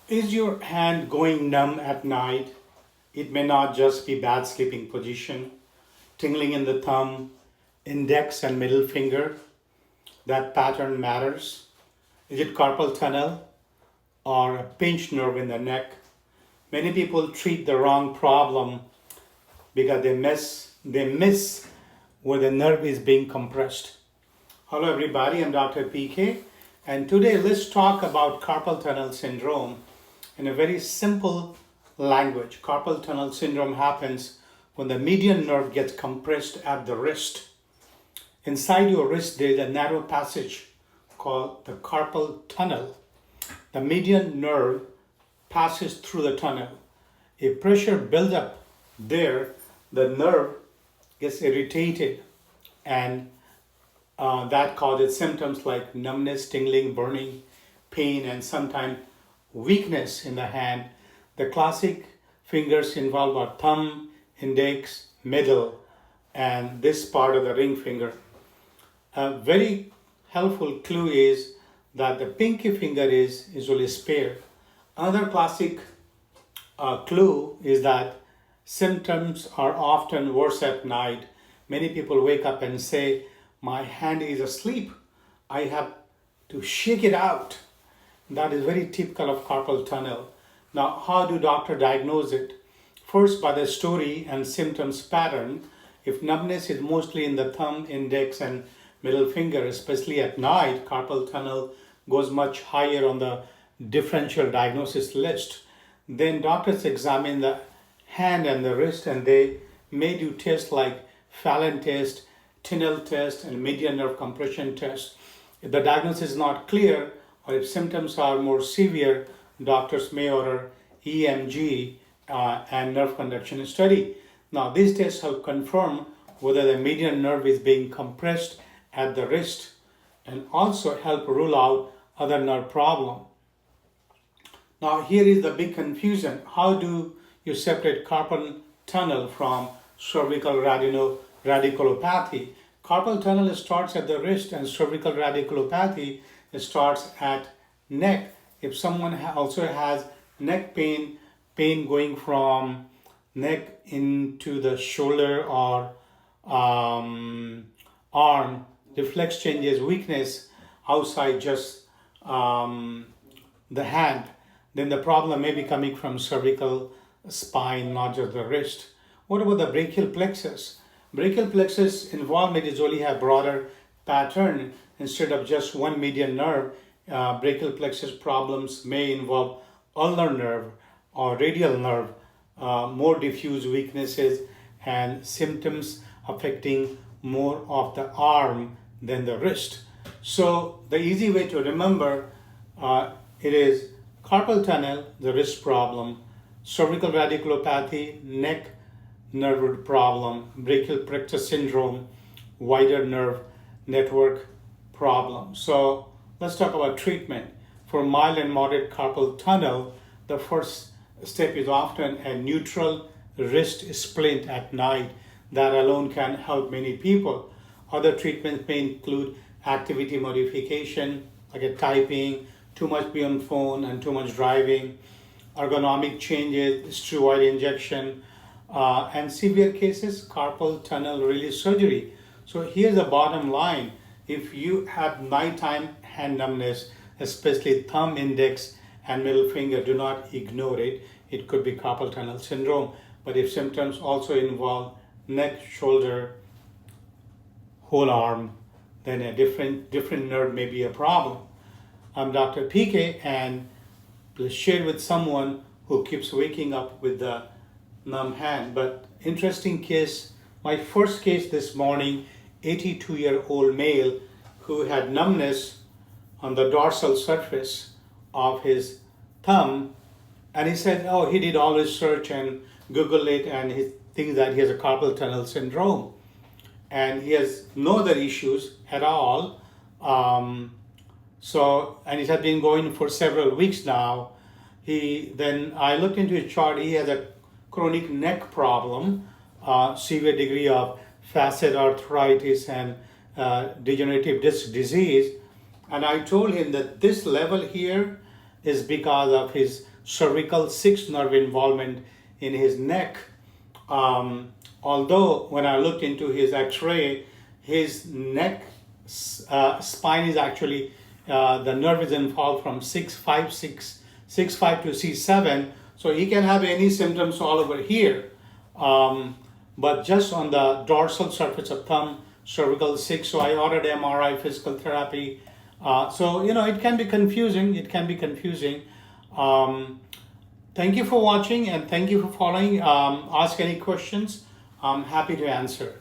Is your hand going numb at night? It may not just be bad sleeping position, tingling in the thumb, index and middle finger. That pattern matters. Is it carpal tunnel or a pinched nerve in the neck? Many people treat the wrong problem because they miss where the nerve is being compressed. Hello everybody, I'm Dr. PK, and today let's talk about carpal tunnel syndrome in a very simple language. Carpal tunnel syndrome happens when the median nerve gets compressed at the wrist. Inside your wrist there is a narrow passage called the carpal tunnel. The median nerve passes through the tunnel. If pressure builds up there, the nerve gets irritated, and that causes symptoms like numbness, tingling, burning, pain, and sometimes weakness in the hand. The classic fingers involved are thumb, index, middle, and this part of the ring finger. A very helpful clue is that the pinky finger is usually spared. Another classic clue is that symptoms are often worse at night. Many people wake up and say, my hand is asleep. I have to shake it out. That is very typical of carpal tunnel. Now, how do doctors diagnose it? First, by the story and symptoms pattern. If numbness is mostly in the thumb, index, and middle finger, especially at night, carpal tunnel goes much higher on the differential diagnosis list. Then doctors examine the hand and the wrist, and they may do tests like Fallon test, Tinel test, and median nerve compression test. If the diagnosis is not clear, or if symptoms are more severe, doctors may order EMG and nerve conduction study. Now, these tests help confirm whether the median nerve is being compressed at the wrist and also help rule out other nerve problem. Now, here is the big confusion. How do you separate carpal tunnel from cervical radiculopathy? Carpal tunnel starts at the wrist, and cervical radiculopathy starts at neck. If someone also has neck pain going from neck into the shoulder or arm, reflex changes, weakness outside just the hand, then the problem may be coming from cervical spine, not just the wrist. What about the brachial plexus? Brachial plexus involvement is only a broader pattern instead of just one median nerve. Brachial plexus problems may involve ulnar nerve or radial nerve, more diffuse weaknesses and symptoms affecting more of the arm than the wrist. So the easy way to remember it is carpal tunnel, the wrist problem, cervical radiculopathy, neck nerve root problem, brachial plexus syndrome, wider nerve network problem. So let's talk about treatment. For mild and moderate carpal tunnel, the first step is often a neutral wrist splint at night. That alone can help many people. Other treatments may include activity modification, like a typing, too much be on phone and too much driving, ergonomic changes, steroid injection, and severe cases, carpal tunnel release surgery. So here's the bottom line. If you have nighttime hand numbness, especially thumb, index, and middle finger, do not ignore it. It could be carpal tunnel syndrome. But if symptoms also involve neck, shoulder, whole arm, then a different nerve may be a problem. I'm Dr. PK, and please share with someone who keeps waking up with the numb hand. But interesting case, my first case this morning, 82-year-old male who had numbness on the dorsal surface of his thumb, and he said, oh, he did all research and Google it, and he thinks that he has a carpal tunnel syndrome, and he has no other issues at all. And it had been going for several weeks now. Then I looked into his chart. He has a chronic neck problem, severe degree of facet arthritis and degenerative disc disease. And I told him that this level here is because of his cervical 6 nerve involvement in his neck. Although when I looked into his x-ray, his neck spine is actually, the nerve is involved from 6'5" to C7, so he can have any symptoms all over here. But just on the dorsal surface of thumb, cervical 6, so I ordered MRI, physical therapy. So, it can be confusing. Thank you for watching and thank you for following. Ask any questions. I'm happy to answer.